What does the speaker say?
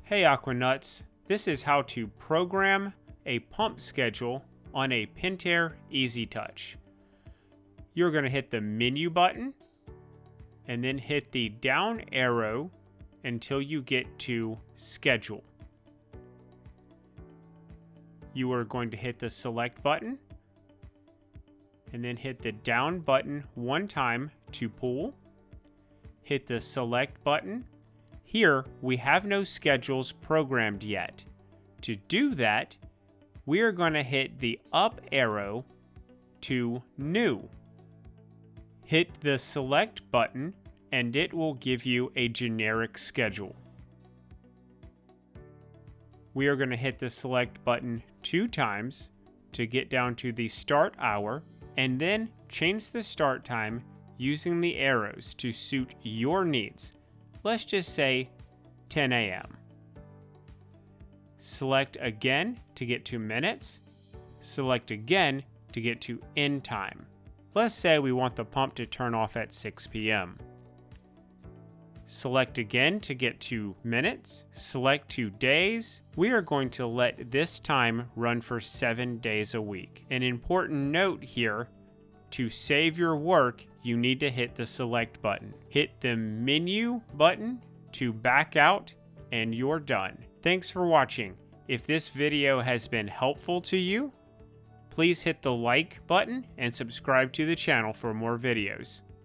Hey Aquanuts, this is how to program a pump schedule on a Pentair EasyTouch. You're going to hit the menu button and then hit the down arrow until you get to schedule. You are going to hit the select button and then hit the down button one time to pull. Hit the select button. Here, we have no schedules programmed yet. To do that, we are going to hit the up arrow to New. Hit the Select button, and it will give you a generic schedule. We are going to hit the Select button 2 times to get down to the Start Hour, and then change the start time using the arrows to suit your needs. Let's just say 10 a.m. Select again to get to minutes. Select again to get to end time. Let's say we want the pump to turn off at 6 p.m. Select again to get to minutes. Select to days. We are going to let this time run for 7 days a week. An important note here, to save your work, you need to hit the select button. Hit the menu button to back out, and you're done. Thanks for watching. If this video has been helpful to you, please hit the like button and subscribe to the channel for more videos.